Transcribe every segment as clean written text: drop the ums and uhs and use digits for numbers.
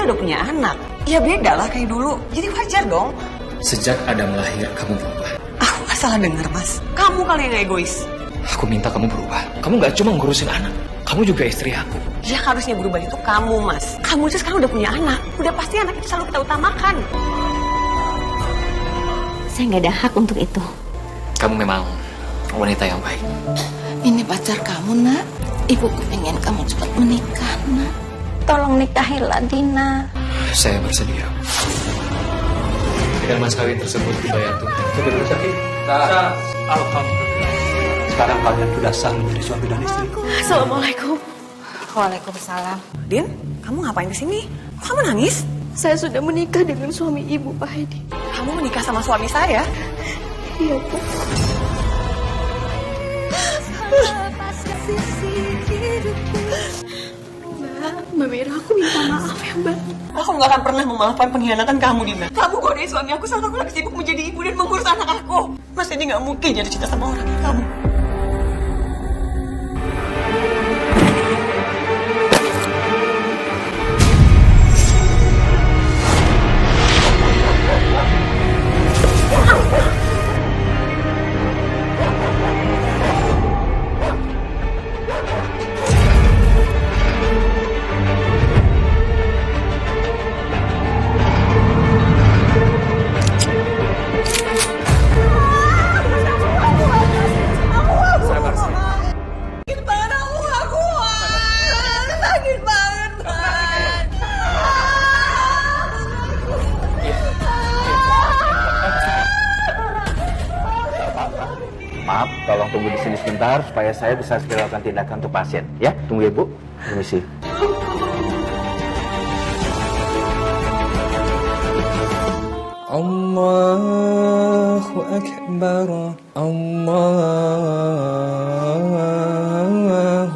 udah punya anak. Ya beda lah kayak dulu. Jadi wajar dong. Sejak Adam lahir, kamu berubah. Aku gak salah dengar, Mas. Kamu kali yang egois. Aku minta kamu berubah. Kamu gak cuma ngurusin anak, kamu juga istri aku. Yang harusnya berubah itu kamu, Mas. Kamu itu sekarang udah punya anak. Udah pasti anak itu selalu kita utamakan. Saya nggak ada hak untuk itu. Kamu memang wanita yang baik. Ini pacar kamu, nak. Ibu pengen kamu cepat menikah, nak. Tolong nikahilah Dina. Saya bersedia. Dengan mas kawin tersebut dibayar tunai. Saudara sakit? Alhamdulillah. Sekarang kalian sudah sah menjadi suami dan istri. Assalamualaikum. Waalaikumsalam. Din, kamu ngapain kesini? Kok kamu nangis? Saya sudah menikah dengan suami ibu, Pak Hedi. Kamu menikah sama suami saya? Iya, Bu. Mbak Mira, aku minta maaf ya, Mbak. Aku gak akan pernah memaafkan pengkhianatan kamu, Dina. Kamu godain suami aku saat aku lagi sibuk menjadi ibu dan mengurus anak aku. Mas ini gak mungkin jatuh cinta sama orang kayak kamu. Maaf, tolong tunggu di sini sebentar supaya saya bisa segera lakukan tindakan untuk pasien. Ya, tunggu ya, Bu. Permisi. Allahu Akbar, Allahu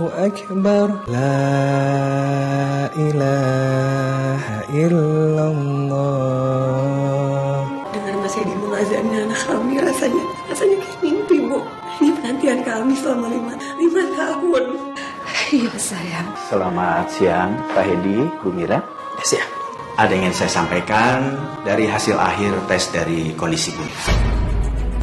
Akbar, La ilaha illallah. Dengar Mas Hedi mengazanin anak kami, rasanya kayak mimpi, Bu. Ini penantian kami selama lima tahun. Iya, sayang. Selamat siang, Pak Hedi, Bu Mira. Ya, siap. Ada yang ingin saya sampaikan dari hasil akhir tes dari kondisi Bu Mira.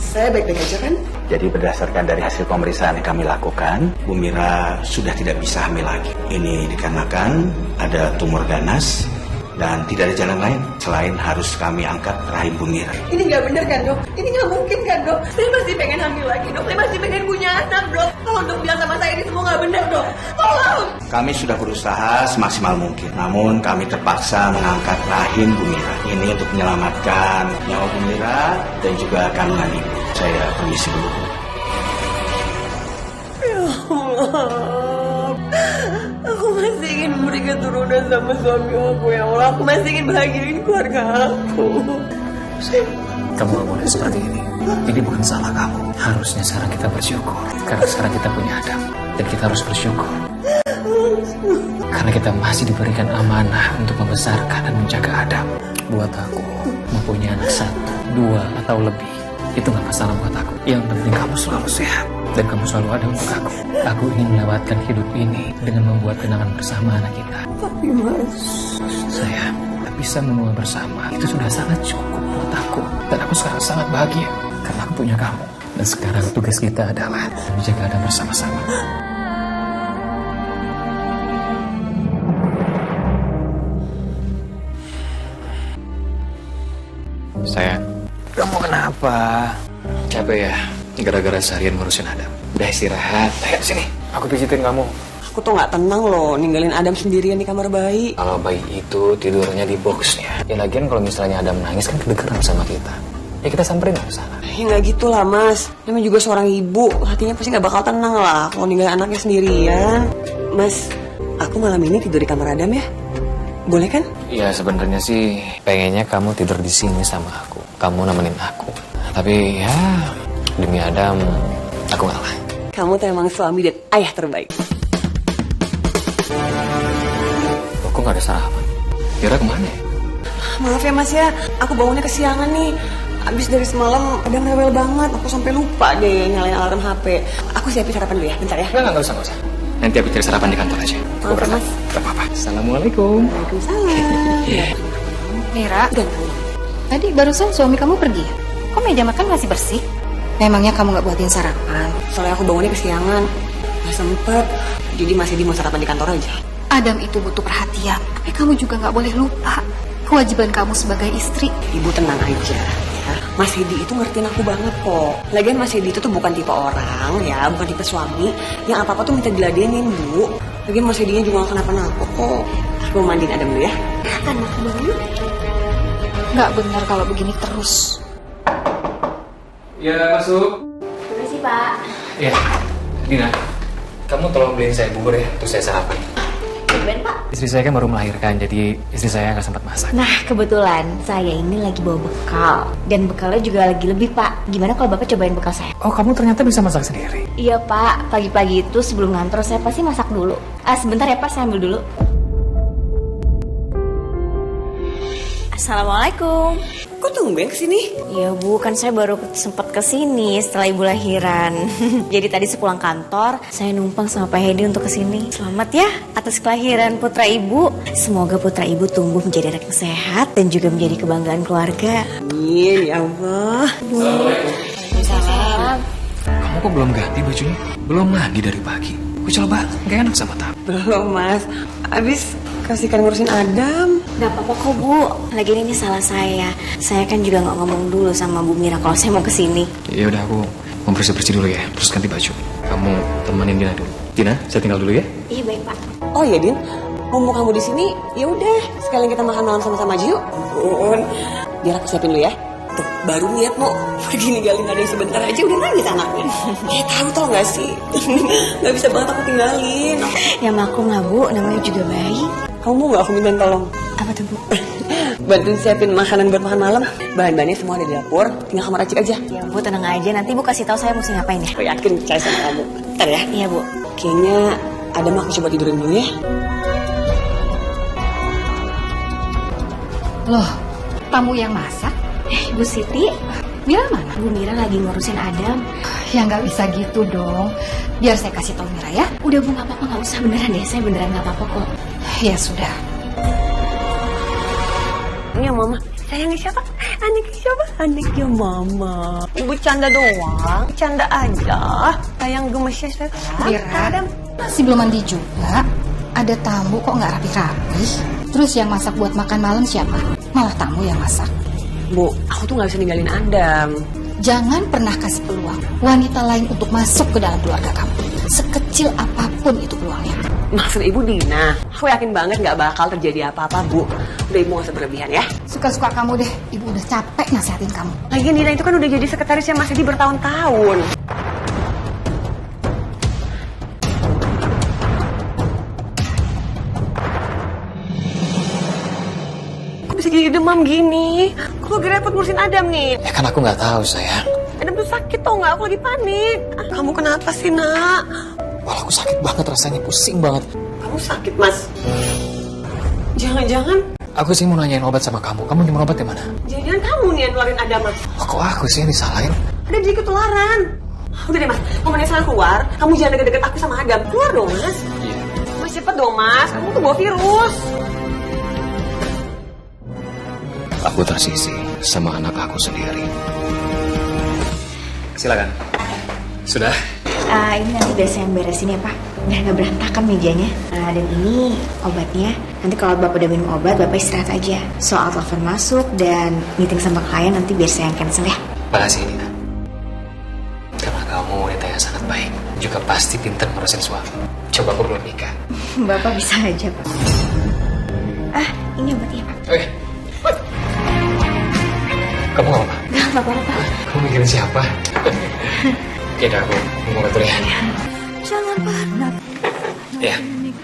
Saya baik-baik aja kan? Jadi berdasarkan dari hasil pemeriksaan yang kami lakukan, Bu Mira sudah tidak bisa hamil lagi. Ini dikarenakan ada tumor ganas dan tidak ada jalan lain selain harus kami angkat rahim Bu Mira. Ini nggak bener kan, Dok? Ini nggak mungkin kan, Dok? Saya masih pengen hamil lagi, Dok. Saya masih pengen punya anak, Dok. Tolong Dok bilang sama saya ini semua nggak bener, Dok. Tolong! Kami sudah berusaha semaksimal mungkin, namun kami terpaksa mengangkat rahim Bu Mira. Ini untuk menyelamatkan nyawa Bu Mira dan juga kandungan ibu. Saya permisi dulu. Ya Allah. Aku masih ingin memberi keturunan sama suami aku, ya Allah. Aku masih ingin bahagiain keluarga aku. Kamu gak boleh seperti ini. Ini bukan salah kamu. Harusnya sekarang kita bersyukur. Karena sekarang kita punya Adam. Dan kita harus bersyukur. Karena kita masih diberikan amanah untuk membesarkan dan menjaga Adam. Buat aku, mempunyai anak 1, 2, atau lebih, itu gak masalah buat aku. Yang penting kamu selalu sehat. Dan kamu selalu ada untuk aku. Aku ingin melewatkan hidup ini dengan membuat kenangan bersama anak kita. Tapi Mas, Sayang, bisa menua bersama itu sudah sangat cukup buat aku. Dan aku sekarang sangat bahagia karena aku punya kamu. Dan sekarang tugas kita adalah menjaga Adam bersama-sama. Sayang, kamu kenapa? Capek ya? Gara-gara seharian ngurusin Adam. Udah istirahat. Ayo sini, aku pijitin kamu. aku tuh nggak tenang loh ninggalin Adam sendirian di kamar bayi. Kalau bayi itu tidurnya di boxnya. Ya lagian kalau misalnya Adam nangis kan kedengeran sama kita. Ya kita samperin ke sana. Ya nggak gitu lah Mas. Namanya juga seorang ibu, hatinya pasti nggak bakal tenang lah kalau ninggalin anaknya sendirian. Mas, aku malam ini tidur di kamar Adam ya? Boleh kan? Ya sebenarnya sih pengennya kamu tidur di sini sama aku. Kamu nemenin aku. Tapi ya demi Adam aku ngalah. Kamu tuh emang suami dan ayah terbaik. Kok nggak ada sarapan? Kira kemana ya? Maaf ya Mas ya, aku bangunnya kesiangan nih. Abis dari semalam Adam rewel banget, aku sampai lupa deh nyalain alarm HP. Aku siapin sarapan dulu ya, bentar ya. Nggak usah. Nanti aku cari sarapan di kantor aja. Maaf, Mas. Gak apa-apa. Assalamualaikum. Waalaikumsalam. Mira, Dan tadi barusan suami kamu pergi ya? Kok meja makan masih bersih? Memangnya kamu nggak buatin sarapan? soalnya aku bangunnya kesiangan. Gak sempet. Jadi masih di mau sarapan di kantor aja. Adam itu butuh perhatian, tapi kamu juga nggak boleh lupa kewajiban kamu sebagai istri. Ibu tenang aja ya. Mas Hedi itu ngertiin aku banget kok. Lagian Mas Hedi itu tuh bukan tipe orang ya, bukan tipe suami yang apa-apa tuh minta diladenin, Bu. Lagian Mas Hedinya juga gak kenapa-napa kok. Aku mau mandiin Adam dulu ya. Anak banget. Nggak benar kalau begini terus. Ya, masuk. Terima kasih, Pak. Ya, Dina. Kamu tolong beliin saya bubur ya, untuk saya sarapan. Ben, Pak. Istri saya kan baru melahirkan, jadi istri saya nggak sempat masak. Nah, kebetulan saya ini lagi bawa bekal. Dan bekalnya juga lagi lebih, Pak. Gimana kalau Bapak cobain bekal saya? Oh, kamu ternyata bisa masak sendiri? Iya, Pak. Pagi-pagi itu sebelum ngantor saya pasti masak dulu. Sebentar ya, Pak. Saya ambil dulu. Assalamualaikum. Kok tumben kesini? Iya Bu, kan saya baru sempat kesini setelah ibu lahiran. Jadi tadi sepulang kantor, saya numpang sama Pak Hedi untuk kesini. Selamat ya atas kelahiran putra ibu. Semoga putra ibu tumbuh menjadi anak yang sehat dan juga menjadi kebanggaan keluarga. Amin, ya Allah. Salam. Kamu kok belum ganti bajunya? Belum mandi dari pagi. Kucel banget, gak enak sama tamu. Belum, Mas. Abis kasihkan ngurusin Adam. Gak apa-apa kok Bu. Lagi ini salah saya. Saya kan juga gak ngomong dulu sama Bu Mira kalau saya mau kesini. Ya udah, aku mau bersih-bersih dulu ya, terus ganti baju. Kamu temenin Dina dulu. Dina, saya tinggal dulu ya. Iya baik Pak. Oh iya, Din. Mumpung kamu di sini, ya udah. Sekalian kita makan malam sama-sama aja yuk. Biar aku siapin dulu ya. Tuh, baru niat mau pergi ninggalin ada sebentar aja udah nangis anaknya. Kayak tahu tau gak sih? Gak bisa banget aku tinggalin. Ya maklum lah Bu, namanya juga bayi. Kamu mau gak aku minta tolong? Apa tuh Bu? Bantuin siapin makanan buat makan malam. Bahan-bahannya semua ada di dapur. Tinggal kamu racik aja. Ya Bu tenang aja, nanti Bu kasih tahu saya mesti ngapain ya. Aku yakin percaya sama kamu. Ntar ya. Iya Bu. Kayaknya Adam aku coba tidurin dulu ya. Loh, kamu yang masak? Bu Siti, Mira mana? Bu Mira lagi ngurusin Adam. Ya nggak bisa gitu dong. Biar saya kasih tahu Mira ya. Udah Bu, nggak apa-apa, nggak usah beneran deh. Saya beneran nggak apa-apa kok. Ya sudah. Ini yang mama. Sayangnya siapa? Anaknya siapa? Anaknya mama. Ibu canda doang. Canda aja. Sayang gemesnya sekarang. Mira, masih belum mandi juga. Ada tamu kok nggak rapi-rapi. Terus yang masak buat makan malam siapa? Malah tamu yang masak. Bu, aku tuh gak bisa ninggalin Adam. Jangan pernah kasih peluang wanita lain untuk masuk ke dalam keluarga kamu. Sekecil apapun itu peluangnya. Maksud ibu Dina, aku yakin banget gak bakal terjadi apa-apa, Bu. Udah ibu gak usah berlebihan ya. Suka-suka kamu deh. Ibu udah capek nasihatin kamu. Lagian Dina itu kan udah jadi sekretarisnya Mas Edi bertahun-tahun. Kok bisa jadi demam gini? Aku lagi repot ngurusin Adam nih. Ya kan aku nggak tahu sayang. Adam tuh sakit tau gak? Aku lagi panik. Kamu kenapa sih, Nak? Wah, aku sakit banget rasanya, pusing banget. Kamu sakit, Mas? Jangan-jangan Aku sih mau nanyain obat sama kamu. Kamu nyumbang obat di mana? jangan kamu nih yang nularin Adam, Mas. Oh, kok aku sih yang disalahin? Adam jadi ketularan. Udah deh, Mas. Ngomongin salah keluar, kamu jangan deket-deket aku sama Adam. Keluar dong, Mas. Iya. Mas, cepet dong, Mas. Kamu tuh bawa virus. Aku tersisi sama anak aku sendiri. Silakan. Sudah? Ini nanti biar saya yang beresin ya Pak. Biar nggak berantakan mejanya. Dan ini obatnya. Nanti kalau Bapak udah minum obat, Bapak istirahat aja. Soal telepon masuk dan meeting sama klien nanti biar saya yang cancel ya. Makasih, Nina. Karena kamu wanita yang sangat baik. Juga pasti pintar ngurusin suami. Coba aku belum nikah. Bapak bisa aja Pak. Ini obatnya Pak. Oke. Kamu gak apa-apa? Gak apa-apa Pak. Kamu mikirin siapa? Ya udah, aku mau ngatur ya. Jangan pernah. Ya,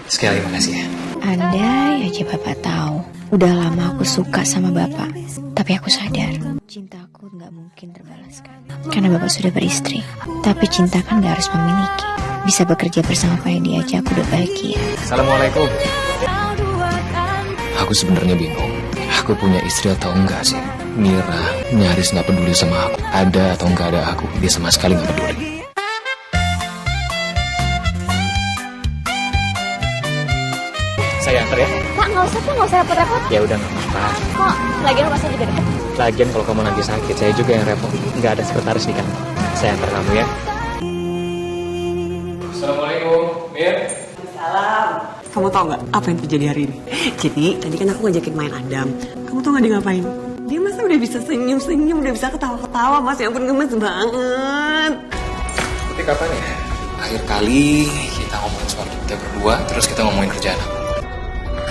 sekali lagi makasih ya. Andai aja Bapak tahu, udah lama aku suka sama Bapak. Tapi aku sadar, cintaku nggak mungkin terbalaskan. Karena Bapak sudah beristri. Tapi cinta kan nggak harus memiliki. Bisa bekerja bersama Pak Edi aja aku udah bahagia. Assalamualaikum. Aku sebenarnya bingung. Aku punya istri atau enggak sih? Mira nyaris nggak peduli sama aku. Ada atau enggak ada aku, dia sama sekali nggak peduli. Saya saya antar ya. Pak, nggak usah repot-repot. Ya udah nggak apa-apa. Kok, lagian rumah saya juga deket. Lagian kalau kamu lagi sakit, saya juga yang repot. Nggak ada sekretaris di kantor. Saya antar kamu ya. Assalamualaikum, Mir. Salam. Kamu tau gak apa yang terjadi hari ini? Jadi tadi kan aku ngajakin main Adam. Kamu tau gak dia ngapain? Dia masa udah bisa senyum-senyum, udah bisa ketawa-ketawa, Mas. Ya ampun, gemes banget. Tapi kapan ya? Akhir kali kita ngomongin soal kita berdua, terus kita ngomongin kerjaan aku.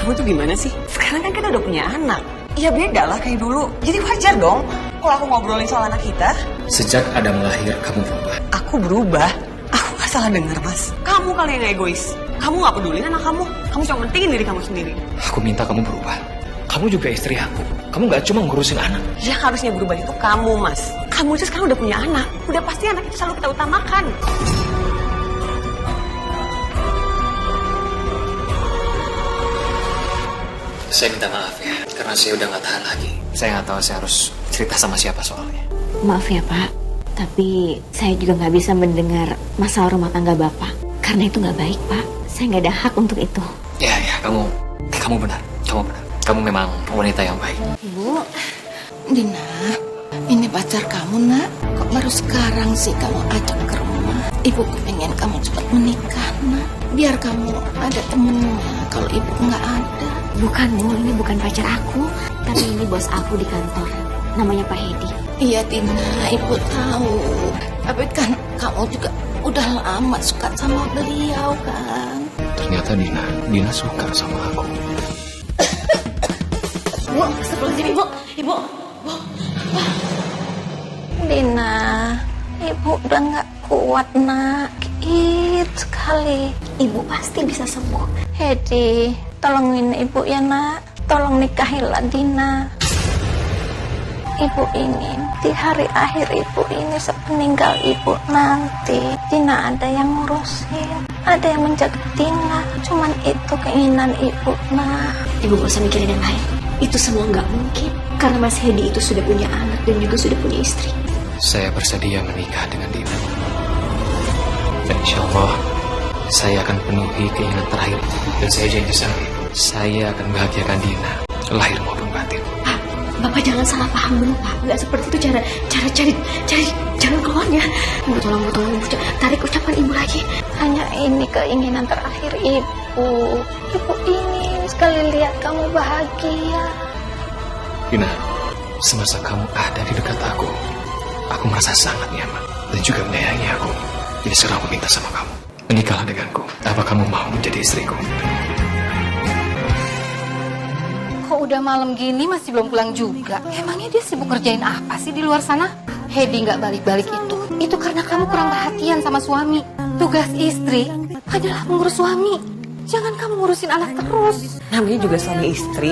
Kamu tuh gimana sih? Sekarang kan kita udah punya anak. Ya beda lah kayak dulu. Jadi wajar dong kalau aku ngobrolin soal anak kita. Sejak Adam lahir, kamu berubah. Aku berubah. Aku gak salah dengar, Mas. Kamu kali yang egois. Kamu gak peduli anak kamu. Kamu cuma pentingin diri kamu sendiri. Aku minta kamu berubah. Kamu juga istri aku. Kamu gak cuma ngurusin anak. Yang harusnya berubah itu kamu, Mas. Kamu itu sekarang udah punya anak. Udah pasti anak itu selalu kita utamakan. Saya minta maaf ya, karena saya udah gak tahan lagi. Saya gak tahu saya harus cerita sama siapa soalnya. Maaf ya, Pak. Tapi saya juga nggak bisa mendengar masalah rumah tangga Bapak. Karena itu nggak baik, Pak. Saya nggak ada hak untuk itu. Ya, kamu benar. Kamu memang wanita yang baik. Ibu, Dina, ini pacar kamu, nak. Kok baru sekarang sih kamu ajak ke rumah? Ibu pengen kamu cepat menikah, nak. Biar kamu ada temennya kalau ibu nggak ada. Bukan, Bu. Ini bukan pacar aku. Tapi ini bos aku di kantor. Namanya Pak Hedi. Iya, Dina, ibu tahu. Tapi kan kamu juga udah lama suka sama beliau, kan? Ternyata Dina suka sama aku. Bu, sebelum sini, Bu. Ibu. Dina, ibu udah nggak kuat, nak. Sakit sekali. Ibu pasti bisa sembuh. Hedi, tolongin ibu ya, nak. Tolong nikahilah Dina. Ibu ingin di hari akhir ibu ini sepeninggal ibu nanti Dina ada yang ngurusin, ada yang menjaga Dina. Cuman itu keinginan ibu, nak. Ibu gak usah mikirin yang lain. Itu semua nggak mungkin. Karena Mas Hedi itu sudah punya anak dan juga sudah punya istri. Saya bersedia menikah dengan Dina. Dan insya Allah, saya akan penuhi keinginan terakhir. Dan saya janji sama ibu, saya akan bahagiakan Dina, lahir maupun batin. Pak, Bapak jangan salah paham dulu, Pak. Nggak seperti itu cara cari jalan keluarnya. Ibu tolong Ibu tarik ucapan Ibu lagi. Hanya ini keinginan terakhir ibu. Ibu ingin sekali lihat kamu bahagia. Dina, semasa kamu ada di dekat aku merasa sangat nyaman dan juga menyayangi aku. Jadi sekarang aku minta sama kamu, menikahlah denganku. Apa kamu mau menjadi istriku? Kok udah malam gini masih belum pulang juga? Emangnya dia sibuk kerjain apa sih di luar sana? Hedi nggak balik-balik itu karena kamu kurang perhatian sama suami. Tugas istri adalah mengurus suami. Jangan kamu ngurusin anak terus. Namanya juga suami istri.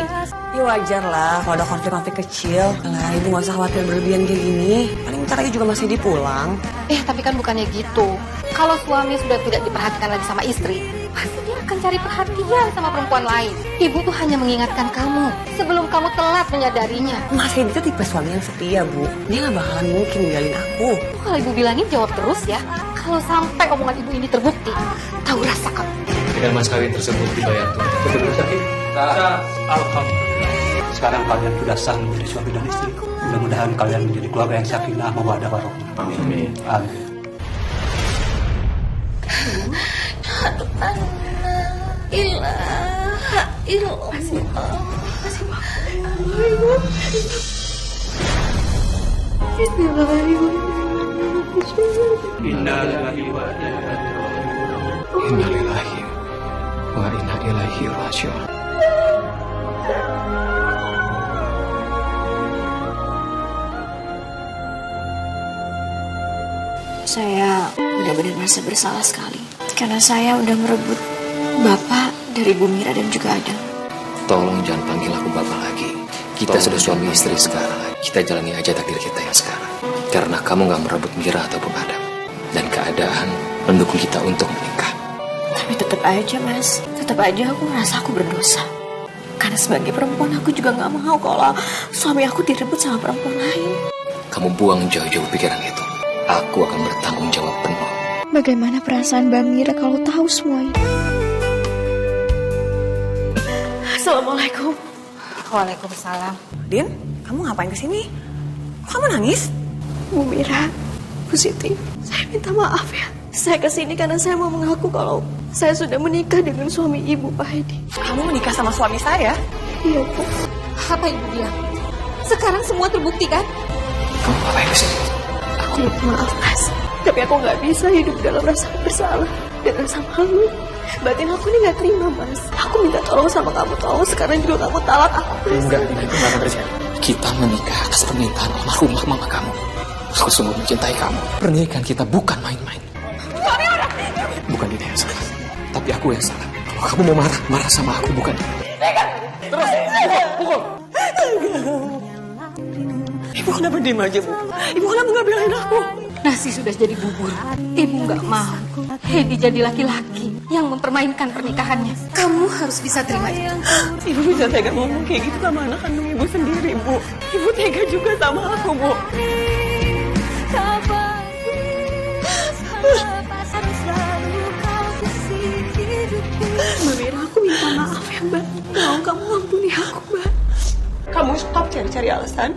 Ya wajar lah kalau ada konflik-konflik kecil. Lah, ibu gak usah khawatir berlebihan kayak gini. Paling ntar lagi juga masih dipulang. Tapi kan bukannya gitu. Kalau suami sudah tidak diperhatikan lagi sama istri, pasti dia akan cari perhatian sama perempuan lain. Ibu tuh hanya mengingatkan kamu sebelum kamu telat menyadarinya. Mas Hedi itu tipe suami yang setia, Bu. Dia gak bakalan mungkin ninggalin aku. Kalau ibu bilangin jawab terus ya. Kalau sampai omongan ibu ini terbukti, tahu rasa kamu. Dengan mas kawin tersebut dibayar tunai. Betul sakit? Alhamdulillah. Sekarang kalian sudah sah menjadi suami dan istri. Mudah-mudahan kalian menjadi keluarga yang sakinah mawaddah warahmah. Amin. Amin. Ilaha illallah. Innalillahi wa inna ilaihi raji'un. Saya benar-benar merasa bersalah sekali. Karena saya udah merebut Bapak dari Bu Mira dan juga Adam. Tolong jangan panggil aku bapak lagi. Kita sudah suami istri sekarang. Kita jalani aja takdir kita yang sekarang. Karena kamu gak merebut Mira ataupun Adam. Dan keadaan mendukung kita untuk menikah. Tapi tetap aja, Mas. Tetap aja aku merasa aku berdosa. Karena sebagai perempuan aku juga gak mau kalau suami aku direbut sama perempuan lain. Kamu buang jauh-jauh pikiran itu. Aku akan bertanggung jawab penuh. Bagaimana perasaan Mbak Mira kalau tahu semua ini? Assalamualaikum. Waalaikumsalam. Din, kamu ngapain kesini? Kok kamu nangis? Bu Mira, Bu Siti, saya minta maaf ya. Saya kesini karena saya mau mengaku kalau saya sudah menikah dengan suami ibu, Pak Hedi. Kamu menikah sama suami saya? Iya, Bu. Apa ibu bilang? Sekarang semua terbukti kan? Kamu ngapain kesini? Aku minta maaf, Mas. Tapi aku nggak bisa hidup dalam rasa bersalah dan rasa malu. Batin aku ini nggak terima, Mas. Aku minta tolong sama kamu. Tolong sekarang juga kamu talak aku, Mas. Enggak, itu nggak akan terjadi. Kita menikah atas permintaan almarhumah mama kamu. Aku sungguh mencintai kamu. Pernikahan kita bukan main-main. Bukan dia yang salah, tapi aku yang salah. Kalau kamu mau marah sama aku, bukan dia. Terus, pukul. Ibu kenapa diem aja, Bu? Ibu kenapa nggak belain aku? Nasi sudah jadi bubur. Ibu nggak mau Hedi jadi laki-laki yang mempermainkan pernikahannya. Kamu harus bisa terima itu. Ibu bisa tega ngomong kayak gitu sama anak kandung ibu sendiri, Bu. Ibu tega juga sama aku, Bu. Mbak Mira, aku minta maaf ya, Mbak. Tolong kamu ampuni aku, Mbak. Kamu stop cari-cari alasan.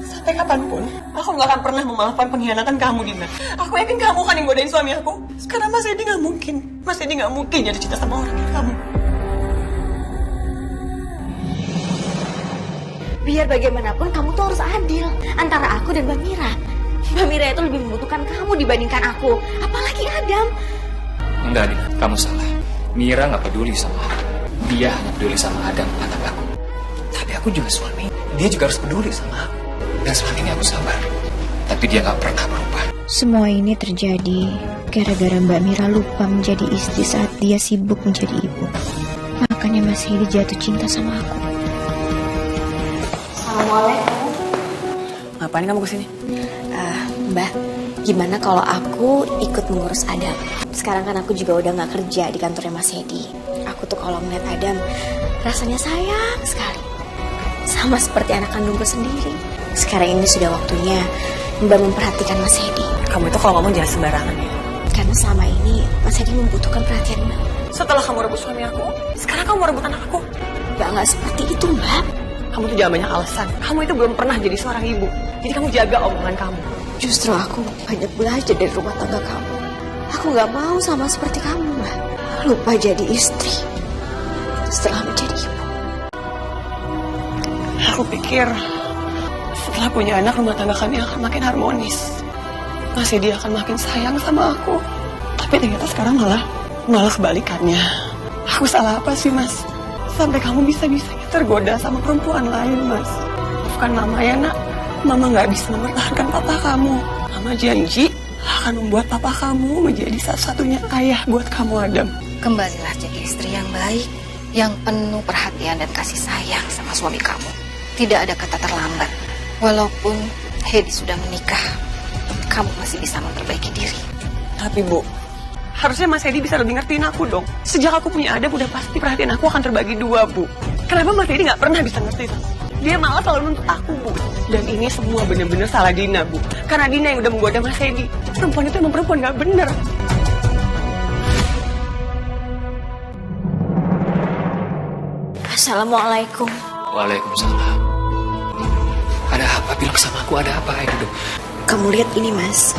Sampai kapanpun, aku nggak akan pernah memaafkan pengkhianatan kamu, Dina. Aku yakin kamu kan yang godain suami aku. Sekarang Mas Edi nggak mungkin. Mas Edi nggak mungkin jatuh cinta sama orang kayak kamu. Biar bagaimanapun kamu tuh harus adil antara aku dan Mbak Mira. Mbak Mira itu lebih membutuhkan kamu dibandingkan aku. Apalagi Adam. Enggak, Dina, kamu salah. Mira nggak peduli sama aku. Dia hanya peduli sama Adam, anak aku. Tapi aku juga suami. Dia juga harus peduli sama aku. Dan selama ini aku sabar. Tapi dia nggak pernah berubah. Semua ini terjadi gara-gara Mbak Mira lupa menjadi istri saat dia sibuk menjadi ibu. Makanya Mas Hedi jatuh cinta sama aku. Assalamualaikum. Ngapain kamu kesini? Mbak, gimana kalau aku ikut mengurus Adam? Sekarang kan aku juga udah gak kerja di kantornya Mas Hedi. Aku tuh kalau ngeliat Adam, rasanya sayang sekali. Sama seperti anak kandungku sendiri. Sekarang ini sudah waktunya Mbak memperhatikan Mas Hedi. Kamu itu kalau ngomong jangan sembarangan ya. Karena selama ini Mas Hedi membutuhkan perhatian Mbak. Setelah kamu rebut suami aku, sekarang kamu rebut anak aku. Gak seperti itu, Mbak. Kamu tuh jangan banyak alasan. Kamu itu belum pernah jadi seorang ibu. Jadi kamu jaga omongan kamu. Justru aku banyak belajar dari rumah tangga kamu. Aku gak mau sama seperti kamu, Mbak. Lupa jadi istri setelah menjadi ibu. Aku pikir setelah punya anak, rumah tangga kami akan makin harmonis. Masih dia akan makin sayang sama aku. Tapi ternyata sekarang malah kebalikannya. Aku salah apa sih, Mas? Sampai kamu bisa-bisanya tergoda sama perempuan lain, Mas. Bukan Mama ya, Nak. Mama gak bisa mempertahankan papa kamu. Mama janji akan membuat papa kamu menjadi satu-satunya ayah buat kamu, Adam. Kembalilah jadi istri yang baik, yang penuh perhatian dan kasih sayang sama suami kamu. Tidak ada kata terlambat. Walaupun Hedi sudah menikah, kamu masih bisa memperbaiki diri. Tapi, Bu, harusnya Mas Hedi bisa lebih ngertiin aku dong. Sejak aku punya Adam, udah pasti perhatian aku akan terbagi dua, Bu. Kenapa Mas Hedi gak pernah bisa ngertiin aku? Dia malah selalu nuntut aku, Bu. Dan ini semua benar-benar salah Dina, Bu. Karena Dina yang udah menggoda Mas Hedi. Perempuan itu emang perempuan gak bener. Assalamualaikum. Waalaikumsalam. Ada apa? Bilang sama aku ada apa? Ayo duduk. Kamu lihat ini, Mas.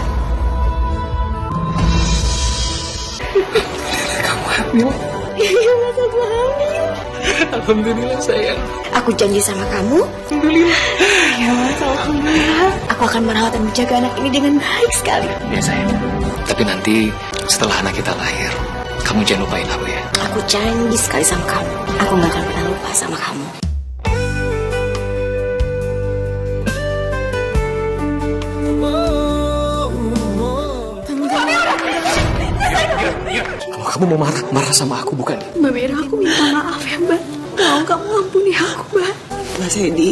Kamu hamil? Iya, Mas, aku hamil. Alhamdulillah sayang. Aku janji sama kamu. Alhamdulillah. Ya, Mas, alhamdulillah. Aku akan merawat dan menjaga anak ini dengan baik sekali. Ya sayang. Tapi nanti setelah anak kita lahir, kamu jangan lupain aku ya. Aku janji sekali sama kamu. Aku gak akan pernah lupa sama kamu. Kalau kamu mau marah sama aku bukan? Mbak Mira, aku minta maaf ya, Mbak. Tolong kamu ampuni aku, Mbak. Mas Hedi,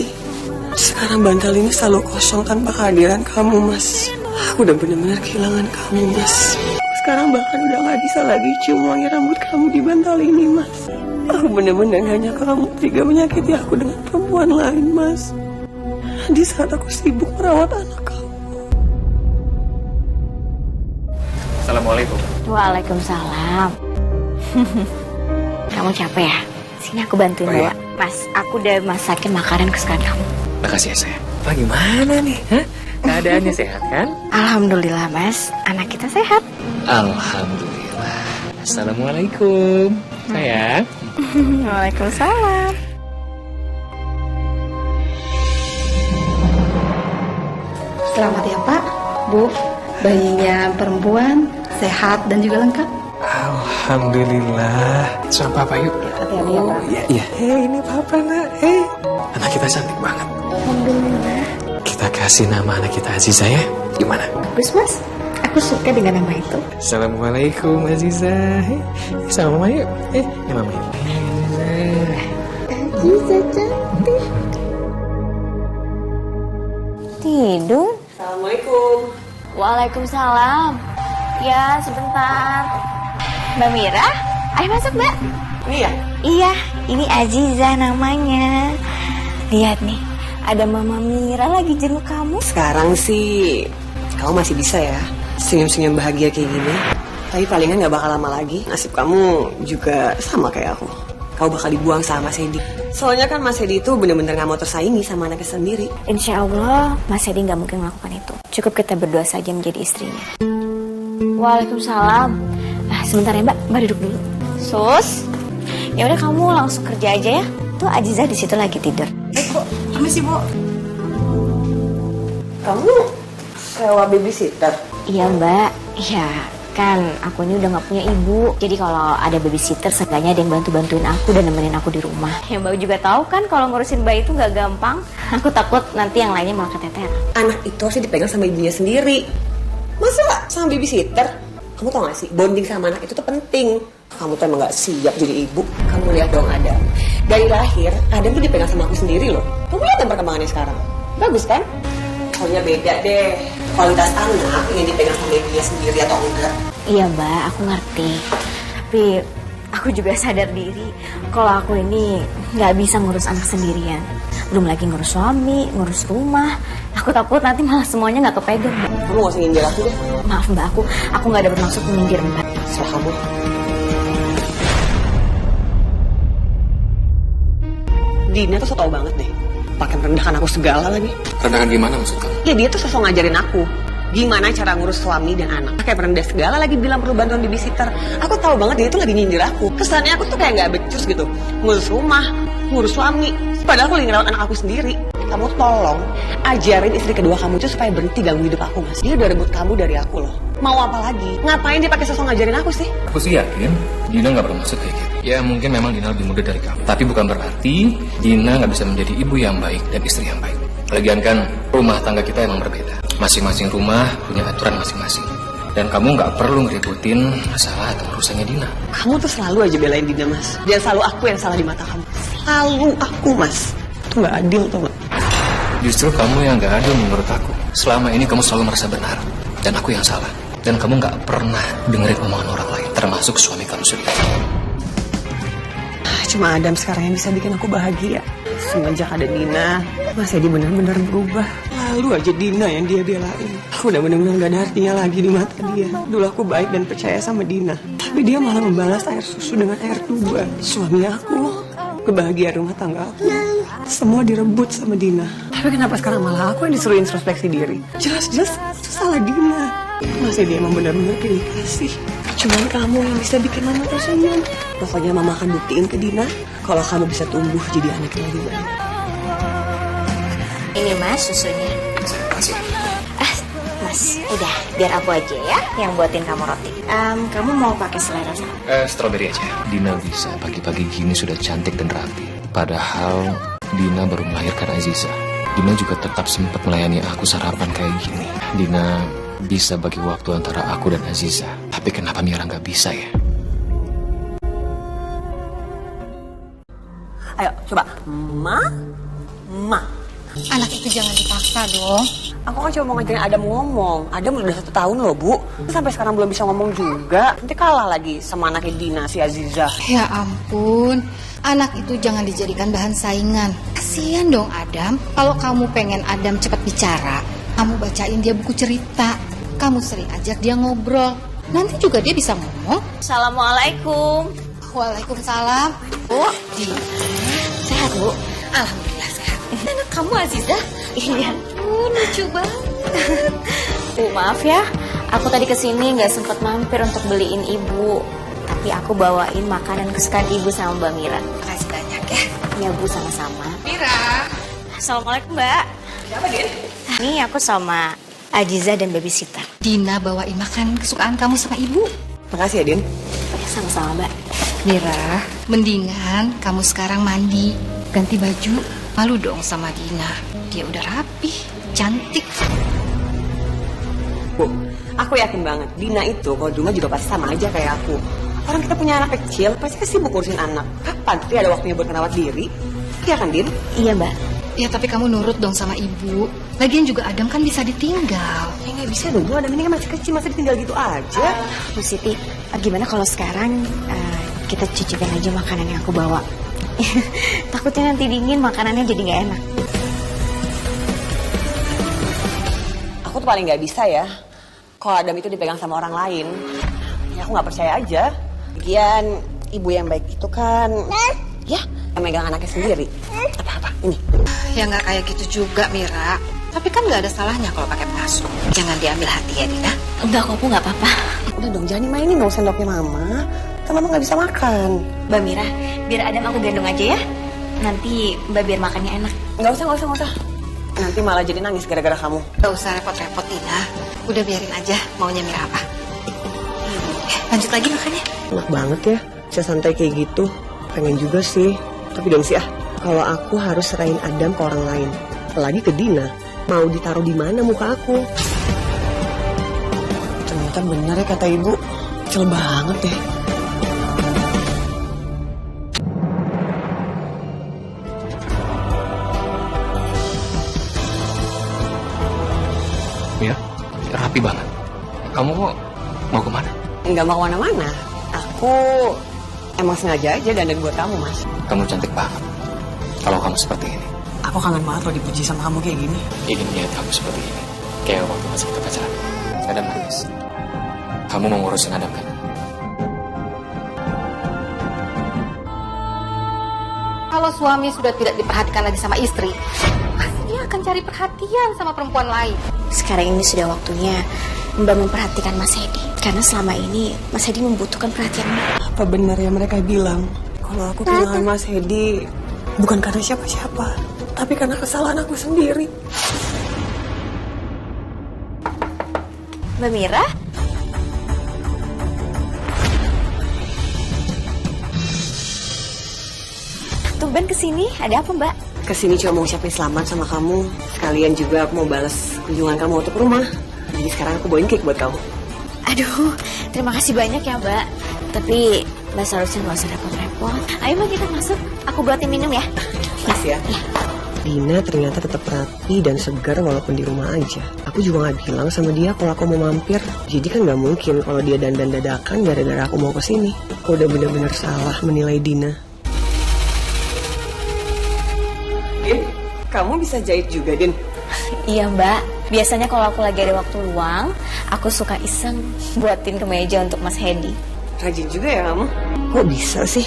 sekarang bantal ini selalu kosong tanpa kehadiran kamu, Mas. Aku udah benar-benar kehilangan kamu, Mas. Sekarang bahkan udah gak bisa lagi cium wangi rambut kamu di bantal ini, Mas. Aku benar-benar gak nyangka kamu tega menyakiti aku dengan perempuan lain, Mas. Di saat aku sibuk merawat anak kamu. Assalamualaikum. Waalaikumsalam. Kamu capek ya? Sini aku bantuin Oh, iya. bawa. Mas, aku udah masakin makanan kesukaan kamu. Makasih ya sayang. Pak gimana nih? Hah? Keadaannya sehat kan? Alhamdulillah Mas, anak kita sehat. Alhamdulillah. Assalamualaikum sayang. Waalaikumsalam. Selamat ya Pak, Bu. Bayinya perempuan, sehat dan juga lengkap. Alhamdulillah. Sama papa yuk. Iya. Hei, ini papa nak. Hei. Anak kita cantik banget. Alhamdulillah. Kita kasih nama anak kita Aziza ya. Gimana? Bagus Mas, aku suka dengan nama itu. Assalamualaikum Aziza. Hei, sama mama yuk. Ini mama yuk. Aziza cantik. Tidur? Assalamualaikum. Waalaikumsalam. Ya, sebentar. Mbak Mira, ayo masuk Mbak. Ini ya? Iya, ini Aziza namanya. Lihat nih, ada Mama Mira lagi jenguk kamu. Sekarang sih kamu masih bisa ya senyum-senyum bahagia kayak gini. Tapi palingan gak bakal lama lagi. Nasib kamu juga sama kayak aku. Kau bakal dibuang sama Mas Edi. Soalnya kan Mas Edi itu bener-bener gak mau tersaingi sama anaknya sendiri. Insya Allah, Mas Edi nggak mungkin melakukan itu. Cukup kita berdua saja menjadi istrinya. Waalaikumsalam. Sebentar ya Mbak duduk dulu. Sus, ya udah kamu langsung kerja aja ya. Tuh Aziza di situ lagi tidur. Permisi Bu. Kamu sewa babysitter? Iya Mbak, ya kan aku ini udah gak punya ibu. Jadi kalau ada babysitter seenggaknya ada yang bantu-bantuin aku dan nemenin aku di rumah. Ya Mbak juga tahu kan kalau ngurusin bayi itu gak gampang. Aku takut nanti yang lainnya malah keteter. Anak itu harusnya dipegang sama ibunya sendiri. Masa sama babysitter? Kamu tau gak sih, bonding sama anak itu tuh penting. Kamu tuh emang gak siap jadi ibu. Kamu lihat dong Adam. Dari lahir, Adam tuh dipegang sama aku sendiri loh. Kamu lihat dong perkembangannya sekarang. Bagus kan? Pokoknya beda deh. Kualitas anak yang dipegang sama ibunya sendiri atau enggak. Iya Mbak, aku ngerti. Tapi aku juga sadar diri kalau aku ini gak bisa ngurus anak sendirian. Belum lagi ngurus suami, ngurus rumah. Aku takut nanti malah semuanya gak kepegang Mbak. Kamu gak usah nyindir aku deh. Maaf Mbak, aku gak ada bermaksud menyindir Mbak. Salah kamu. Dina tuh so tau banget deh. Pakai merendahkan aku segala lagi. Rendahkan gimana maksud kamu? Ya dia tuh sosok ngajarin aku gimana cara ngurus suami dan anak. Kayak merendah segala lagi bilang perlu bantuan babysitter. Aku tahu banget dia tuh lagi nyindir aku. Kesannya aku tuh kayak gak becus gitu. Ngurus rumah, ngurus suami. Padahal aku lagi ngerawat anak aku sendiri. Kamu tolong ajarin istri kedua kamu tuh supaya berhenti ganggu hidup aku, Mas. Dia udah rebut kamu dari aku loh. Mau apa lagi? Ngapain dia pakai sosok ngajarin aku sih? Aku sih yakin Dina gak bermaksud kayak gitu. Ya mungkin memang Dina lebih muda dari kamu. Tapi bukan berarti Dina gak bisa menjadi ibu yang baik dan istri yang baik. Lagian kan rumah tangga kita emang berbeda. Masing-masing rumah punya aturan masing-masing. Dan kamu gak perlu ngeributin masalah atau urusannya Dina. Kamu tuh selalu aja belain Dina, Mas. Dan selalu aku yang salah di mata kamu. Selalu aku, Mas. Itu gak adil tuh, Mas. Justru kamu yang gak adil menurut aku. Selama ini kamu selalu merasa benar. Dan aku yang salah. Dan kamu gak pernah dengerin omongan orang lain. Termasuk suami kamu sendiri. Cuma Adam sekarang yang bisa bikin aku bahagia. Semenjak ada Dina, Mas Edi benar-benar berubah. Lalu aja Dina yang dia belain. Aku udah benar-benar gak ada artinya lagi di mata dia. Dulu aku baik dan percaya sama Dina. Tapi dia malah membalas air susu dengan air tuba. Suami aku, kebahagiaan rumah tangga aku, semua direbut sama Dina. Tapi kenapa sekarang malah aku yang disuruh introspeksi diri? Jelas-jelas itu salah Dina. Mas Edi emang benar-benar pilih kasih. Cuman kamu yang bisa bikin mama tersenyum. Pokoknya mama akan buktiin ke Dina kalau kamu bisa tumbuh jadi anak yang lebih baik. Ini Mas susunya. Makasih. Mas, udah biar aku aja ya yang buatin kamu roti. Kamu mau pakai selai rasa? Strawberry aja. Dina bisa pagi-pagi gini sudah cantik dan rapi. Padahal Dina baru melahirkan Aziza. Dina juga tetap sempat melayani aku sarapan kayak gini. Dina bisa bagi waktu antara aku dan Aziza. Tapi kenapa Mira nggak bisa ya? Ayo coba, Ma. Anak itu jangan dipaksa dong. Aku kan cuma mau ngajarin Adam ngomong. Adam udah 1 tahun loh, Bu. Sampai sekarang belum bisa ngomong juga. Nanti kalah lagi sama anaknya Dina, si Aziza. Ya ampun, anak itu jangan dijadikan bahan saingan. Kasian dong Adam. Kalau kamu pengen Adam cepat bicara, kamu bacain dia buku cerita. Kamu sering ajak dia ngobrol. Nanti juga dia bisa ngomong. Assalamualaikum. Waalaikumsalam. Bu, sehat Bu. Alhamdulillah sehat. Anak kamu Aziza? Iya. Lucu banget. Bu, maaf ya. Aku tadi kesini nggak sempat mampir untuk beliin Ibu. Tapi aku bawain makanan kesukaan Ibu sama Mbak Mira. Makasih banyak ya. Iya, Bu, sama-sama. Mira. Assalamualaikum, Mbak. Siapa, Din? Ini aku sama Aziza dan babysitter. Dina bawain makanan kesukaan kamu sama ibu. Makasih ya, Din. Sama-sama, Mbak. Mira, mendingan kamu sekarang mandi, ganti baju. Malu dong sama Dina. Dia udah rapi, cantik. Bu, aku yakin banget Dina itu kalau di rumah juga pasti sama aja kayak aku. Orang kita punya anak kecil, pasti sibuk ngurusin anak. Kapan sih ada waktunya buat ngerawat diri? Iya kan, Din? Iya, Mbak. Ya tapi kamu nurut dong sama ibu. Lagian juga Adam kan bisa ditinggal. Ya nggak bisa dong, Bu. Adam ini kan masih kecil, masih ditinggal gitu aja. Bu Siti, gimana kalau sekarang kita cicipin aja makanan yang aku bawa? Takutnya nanti dingin makanannya jadi nggak enak. Aku tuh paling nggak bisa ya kalau Adam itu dipegang sama orang lain. Ya aku nggak percaya aja. Lagian ibu yang baik itu kan ya yang megang anaknya sendiri. Apa-apa ini. Ya nggak kayak gitu juga Mira. Tapi kan nggak ada salahnya kalau pakai pengasuh. Jangan diambil hati ya Dina. Enggak kok, Bu, nggak apa-apa. Udah dong, jangan dimainin dong sendoknya Mama. Kan Mama nggak bisa makan. Mbak Mira, biar Adam aku gendong aja ya. Nanti Mbak biar makannya enak. Nggak usah. Nanti malah jadi nangis gara-gara kamu. Gak usah repot-repot Dina. Udah biarin aja maunya Mira apa. Lanjut lagi makannya. Enak banget ya, bisa santai kayak gitu. Pengen juga sih, tapi dong sih kalau aku harus serahin Adam ke orang lain, apalagi ke Dina, mau ditaruh di mana muka aku? Ternyata benar ya kata ibu, kecil banget ya. Mira, rapi banget. Kamu mau kemana? Nggak mau kemana-mana, aku emang sengaja aja dandan buat kamu, Mas. Kamu cantik banget. Kalau kamu seperti ini, Aku kangen banget loh dipuji sama kamu kayak gini. ingin lihat kamu seperti ini. Kayak waktu masih kita pacaran. Adam nangis. Kamu mau ngurusin Adam kan? Kalau suami sudah tidak diperhatikan lagi sama istri, pasti dia akan cari perhatian sama perempuan lain. Sekarang ini sudah waktunya Mbak memperhatikan Mas Hedi. Karena selama ini Mas Hedi membutuhkan perhatian Mbak. Apa benar yang mereka bilang kalau aku kehilangan Mas Hedi bukan karena siapa-siapa, tapi karena kesalahan aku sendiri. Mbak Mira? Tumben kesini, ada apa Mbak? Kesini cuma mau ucapin selamat sama kamu. Sekalian juga aku mau balas kunjungan kamu waktu ke rumah. Jadi sekarang aku bawain cake buat kamu. Aduh, terima kasih banyak ya Mbak. Tapi Mbak seharusnya nggak usah repot-repot. Ayo Mbak kita masuk, aku buatin minum ya. Makasih ya. Dina ternyata tetap rapi dan segar walaupun di rumah aja. Aku juga nggak bilang sama dia kalau aku mau mampir. Jadi kan nggak mungkin kalau dia dandan dadakan gara-gara aku mau kesini. Aku udah benar-benar salah menilai Dina. Din, kamu bisa jahit juga, Din? Iya Mbak, biasanya kalau aku lagi ada waktu luang, aku suka iseng buatin kemeja untuk Mas Hedi. Rajin juga ya kamu. Kok bisa sih?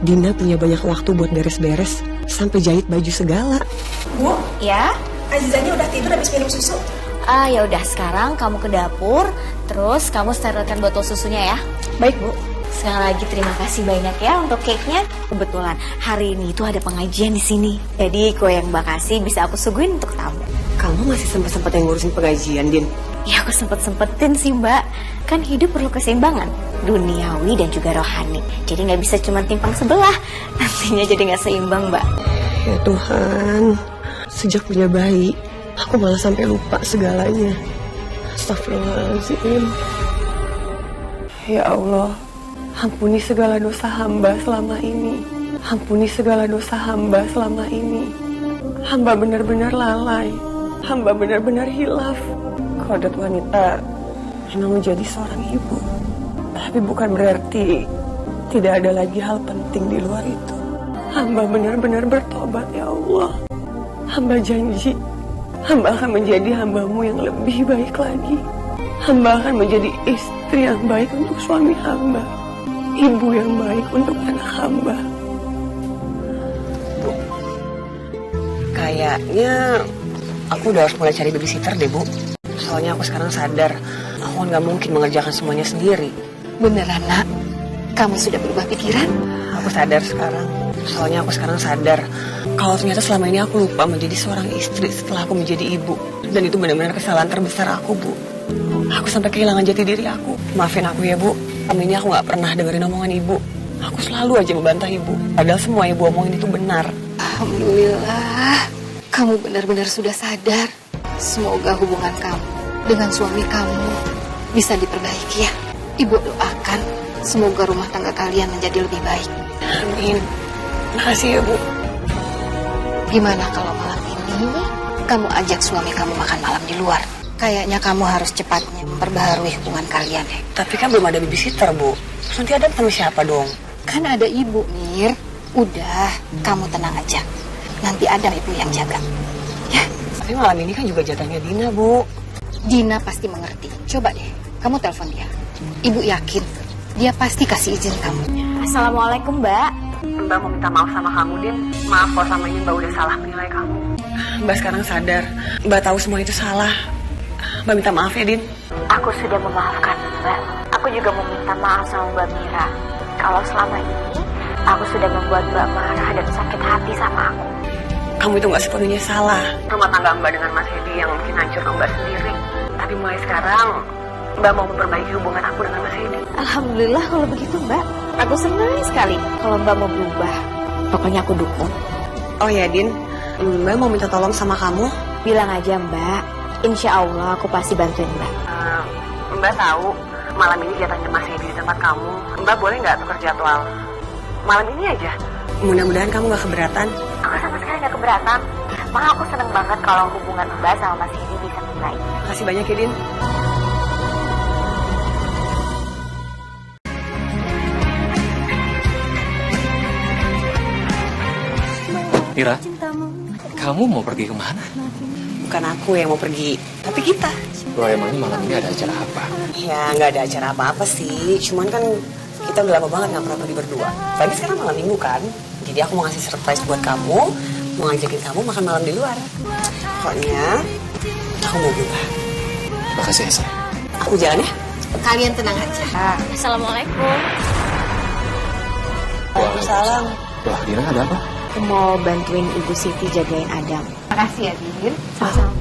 Dina punya banyak waktu buat beres-beres, sampai jahit baju segala. Bu, Ya? Azizanya udah tidur habis minum susu. Ya udah sekarang kamu ke dapur, terus kamu sterilkan botol susunya ya. Baik, Bu. Sekali lagi terima kasih banyak ya untuk cake-nya. Kebetulan hari ini itu ada pengajian di sini. Jadi kue yang Mbak kasih bisa aku suguhin untuk tamu. Kamu masih sempat-sempat yang ngurusin pengajian, Din? Ya aku sempet-sempetin sih Mbak. Kan hidup perlu keseimbangan, duniawi dan juga rohani. Jadi nggak bisa cuma timpang sebelah. Nantinya jadi nggak seimbang Mbak. Ya Tuhan, sejak punya bayi, aku malah sampai lupa segalanya. Astagfirullahaladzim. Ya Allah, ampuni segala dosa hamba selama ini. Ampuni segala dosa hamba selama ini. Hamba benar-benar lalai. Hamba benar-benar hilaf. Kodrat wanita memang menjadi seorang ibu. Tapi bukan berarti tidak ada lagi hal penting di luar itu. Hamba benar-benar bertobat ya Allah. Hamba janji, hamba akan menjadi hambamu yang lebih baik lagi. Hamba akan menjadi istri yang baik untuk suami hamba, ibu yang baik untuk anak hamba. Bu, Kayaknya aku udah harus mulai cari babysitter deh, Bu. Soalnya aku sekarang sadar, aku kan gak mungkin mengerjakan semuanya sendiri. Beneran, Nak? Kamu sudah berubah pikiran? Aku sadar sekarang. Soalnya aku sekarang sadar kalau ternyata selama ini aku lupa menjadi seorang istri setelah aku menjadi ibu. Dan itu benar-benar kesalahan terbesar aku, Bu. Aku sampai kehilangan jati diri aku. Maafin aku ya, Bu. Ini aku gak pernah dengerin omongan Ibu. Aku selalu aja membantah Ibu. Padahal semua Ibu omongin itu benar. Alhamdulillah, kamu benar-benar sudah sadar. Semoga hubungan kamu dengan suami kamu bisa diperbaiki ya. Ibu doakan semoga rumah tangga kalian menjadi lebih baik. Amin. Makasih ya, Bu. Gimana kalau malam ini kamu ajak suami kamu makan malam di luar? Kayaknya kamu harus cepatnya memperbaharui hubungan kalian ya. Tapi kan belum ada babysitter, Bu. Terus nanti Adam sama siapa dong? Kan ada ibu, Mir. Udah, kamu tenang aja. Nanti ada ibu yang jaga. Ya. Tapi malam ini kan juga jatahnya Dina, Bu. Dina pasti mengerti. Coba deh, kamu telepon dia. Ibu yakin dia pasti kasih izin kamu. Assalamualaikum, Mbak. Mbak mau minta maaf sama kamu, Din. Maaf kalau sama ini Mbak udah salah menilai kamu. Mbak sekarang sadar. Mbak tahu semua itu salah. Mbak minta maaf ya, Din. Aku sudah memaafkan, Mbak. Aku juga mau minta maaf sama Mbak Mira. Kalau selama ini aku sudah membuat Mbak marah dan sakit hati sama aku. Kamu itu gak sepenuhnya salah. Rumah tangga Mbak dengan Mas Hedi yang mungkin hancur Mbak sendiri. Tapi mulai sekarang, Mbak mau memperbaiki hubungan aku dengan Mas Hedi. Alhamdulillah kalau begitu, Mbak. Aku senang sekali kalau Mbak mau berubah. Pokoknya aku dukung. Oh ya, Din. Mbak mau minta tolong sama kamu. Bilang aja, Mbak. Insya Allah aku pasti bantuin Mbak. Mbak tahu malam ini jatahnya Mas Hedi di tempat kamu. Mbak boleh nggak tukar jadwal? Malam ini aja. Mudah-mudahan kamu nggak keberatan. Aku sama sekali gak keberatan. Malah aku seneng banget kalau hubungan Mbak sama Mas Hedi bisa membaik. Makasih banyak ya, Din. Mira, kamu mau pergi kemana? Bukan aku yang mau pergi, tapi kita. Loh, emangnya malam ini ada acara apa? Ya nggak ada acara apa-apa sih. Cuman kan kita udah lama banget nggak pernah pergi berdua. Lagi sekarang malam minggu kan. Jadi aku mau ngasih surprise buat kamu. Mau ngajakin kamu makan malam di luar. Pokoknya aku mau berubah. Makasih ya, sayang. Aku jalan ya. Kalian tenang aja. Assalamualaikum. Waalaikumsalam. Wah, Dina ada apa? Aku mau bantuin Ibu Siti jagain Adam. Makasih ya, Din. Sama-sama.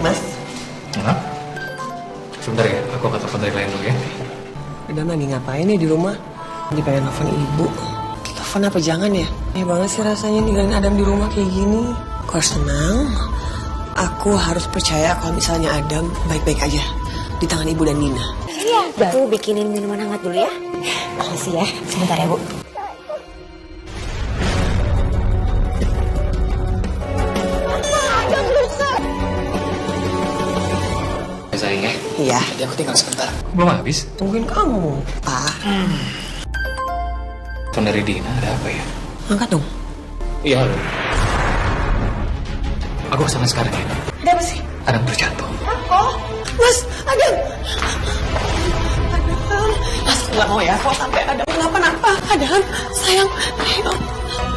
Mas. Hah? Sebentar ya, aku akan telepon dari lain dulu ya. Adam lagi ngapain ya di rumah? Dia pengen nelfon ibu. Telepon apa jangan ya? Banget sih rasanya ninggalin Adam di rumah kayak gini. Kau harus tenang. Aku harus percaya kalau misalnya Adam baik-baik aja di tangan ibu dan Nina. Iya, aku bikinin minuman hangat dulu ya. Makasih ya. Sebentar ya, Bu. Ya, sayang ya. Iya. Jadi aku tinggal sebentar. Belum habis? Tungguin kamu, Pak. Telepon dari Dina, ada apa ya? Angkat dong. Iya, halo. Aku kesana sekarang ya. Ada apa sih? Adam terjatuh. Oh, Mas, Adam. Mas, nggak mau ya. Kalau sampai Adam kenapa-napa. Adam, sayang. Ayo.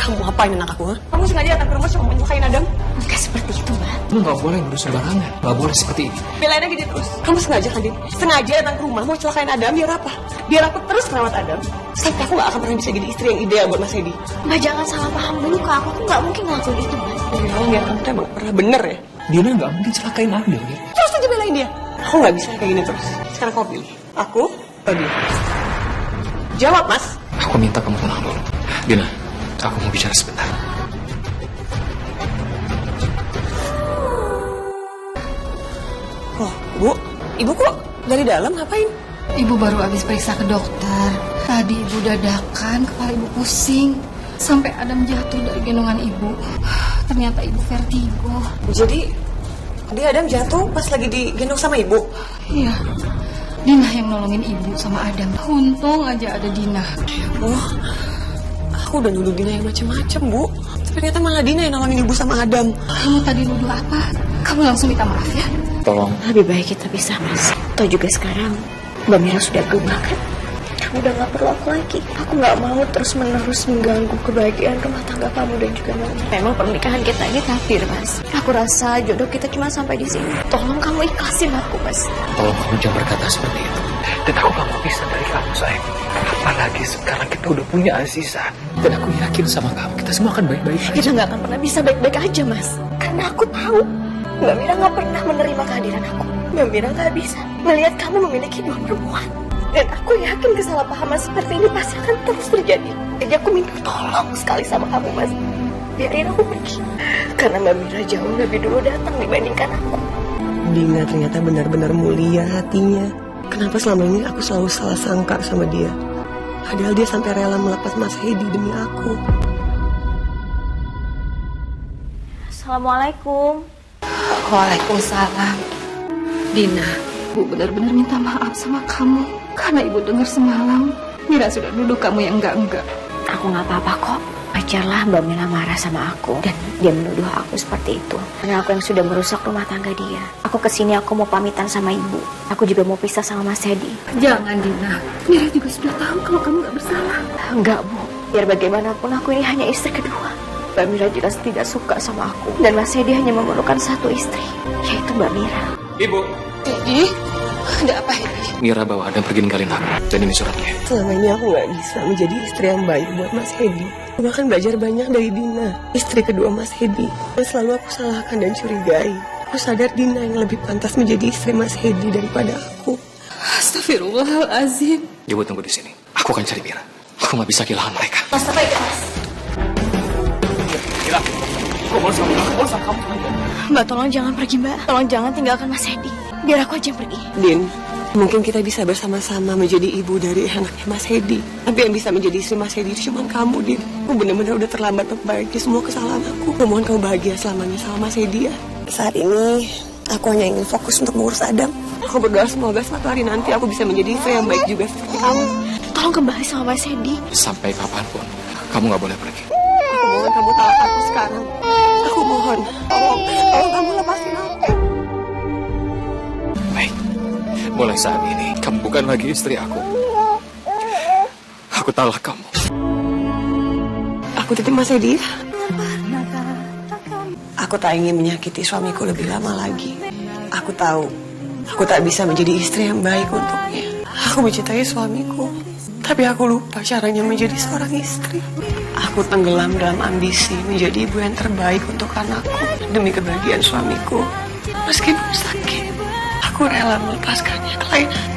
Kamu ngapain anak aku? Kamu sengaja datang ke rumah cuma menyukain Adam? Enggak seperti itu, Mbak. Lu gak boleh ngurus sembarangan. Gak boleh seperti ini. Belain aja dia terus. Kamu sengaja kan, Din? Sengaja datang ke rumah mau celakain Adam biar apa? Biar aku terus merawat Adam. Sampai aku gak akan pernah bisa jadi istri yang ideal buat Mas Hedi. Mbak jangan salah paham dulu ke aku tuh nggak mungkin ngelakuin itu, Mbak. Kamu biar kamu tuh emang pernah bener ya? Dina gak mungkin celakain Adam ya. Terus aja belain dia. Aku gak bisa kayak gini terus. Sekarang kau pilih. Aku atau dia? Jawab, Mas. Aku minta kamu tenang dulu. Dina, aku mau bicara sebentar. Oh, Bu. Ibu kok dari dalam ngapain? Ibu baru habis periksa ke dokter. Tadi ibu dadakan, kepala ibu pusing. Sampai Adam jatuh dari gendongan ibu. Ternyata ibu vertigo. Jadi, dia Adam jatuh pas lagi digendong sama ibu? Iya. Dina yang nolongin ibu sama Adam. Untung aja ada Dina. Oh, aku udah nuduh Dina yang macem-macem, Bu. Tapi ternyata malah Dina yang nolongin ibu sama Adam. Kamu tadi nuduh apa? Kamu langsung minta maaf ya? Tolong. Lebih baik kita pisah, Mas. Toh juga sekarang Mbak Mira sudah berubah kan? Kamu udah gak perlu aku lagi. Aku gak mau terus-menerus mengganggu kebahagiaan rumah tangga kamu dan juga Mama. Memang pernikahan kita ini takdir, Mas. Aku rasa jodoh kita cuma sampai di sini. Tolong kamu ikhlasin aku, Mas. Tolong kamu jangan berkata seperti itu. Dan aku gak mau pisah dari kamu, sayang. Apalagi sekarang kita udah punya Aziza. Dan aku yakin sama kamu, kita semua akan baik-baik aja. Kita gak akan pernah bisa baik-baik aja, Mas. Karena aku tahu Mbak Mira gak pernah menerima kehadiran aku. Mbak Mira gak bisa melihat kamu memiliki dua perempuan. Dan aku yakin kesalahpahaman seperti ini pasti akan terus terjadi. Jadi aku minta tolong sekali sama kamu, Mas. Biarin aku pergi. Karena Mbak Mira jauh lebih dulu datang dibandingkan aku. Dina ternyata benar-benar mulia hatinya. Kenapa selama ini aku selalu salah sangka sama dia? Padahal dia sampai rela melepas Mas Hedi demi aku. Assalamualaikum. Waalaikumsalam. Dina, Ibu benar-benar minta maaf sama kamu. Karena Ibu dengar semalam Mira sudah nuduh kamu yang enggak-enggak. Aku nggak apa-apa kok. Wajarlah Mbak Mira marah sama aku dan dia menuduh aku seperti itu. Karena aku yang sudah merusak rumah tangga dia. Aku kesini aku mau pamitan sama ibu. Aku juga mau pisah sama Mas Hedi. Jangan, Dina. Mira juga sudah tahu kalau kamu nggak bersalah. Enggak, Bu. Biar bagaimanapun aku ini hanya istri kedua. Mbak Mira jelas tidak suka sama aku. Dan Mas Hedi hanya memerlukan satu istri, yaitu Mbak Mira. Ibu, Hedi, ada apa Hedi? Mira bawa Adam pergi ninggalin aku. Dan ini suratnya. Selama ini aku gak bisa menjadi istri yang baik buat Mas Hedi. Aku bahkan belajar banyak dari Dina, istri kedua Mas Hedi. Dan selalu aku salahkan dan curigai. Aku sadar Dina yang lebih pantas menjadi istri Mas Hedi daripada aku. Astagfirullahalazim. Ibu tunggu di sini. Aku akan cari Mira. Aku gak bisa kehilangan mereka. Mas, apa itu, Mas? Mira, aku mau sama kamu. Mbak, tolong jangan pergi, Mbak. Tolong jangan tinggalkan Mas Hedi. Biar aku aja yang pergi. Din, mungkin kita bisa bersama-sama menjadi ibu dari anaknya Mas Hedi. Tapi yang bisa menjadi istri Mas Hedi itu cuma kamu, Din. Aku benar-benar udah terlambat memperbaiki semua kesalahan aku. Aku mohon kamu bahagia selamanya sama Mas Hedi ya. Saat ini, aku hanya ingin fokus untuk mengurus Adam. Aku berdoa semoga suatu hari nanti aku bisa menjadi istri yang baik juga seperti kamu. Tolong kembali sama Mas Hedi. Sampai kapanpun, kamu gak boleh pergi. Aku mohon kamu talak aku sekarang. Aku mohon, tolong kamu lepasin aku. Baik, mulai saat ini kamu bukan lagi istri aku. Aku talak kamu. Aku titip Mas Hedi. Aku tak ingin menyakiti suamiku lebih lama lagi. Aku tahu, aku tak bisa menjadi istri yang baik untuknya. Aku mencintai suamiku, tapi aku lupa caranya menjadi seorang istri. Aku tenggelam dalam ambisi menjadi ibu yang terbaik untuk anakku demi kebahagiaan suamiku. Meskipun sakit, aku rela melepaskannya ke lain hati.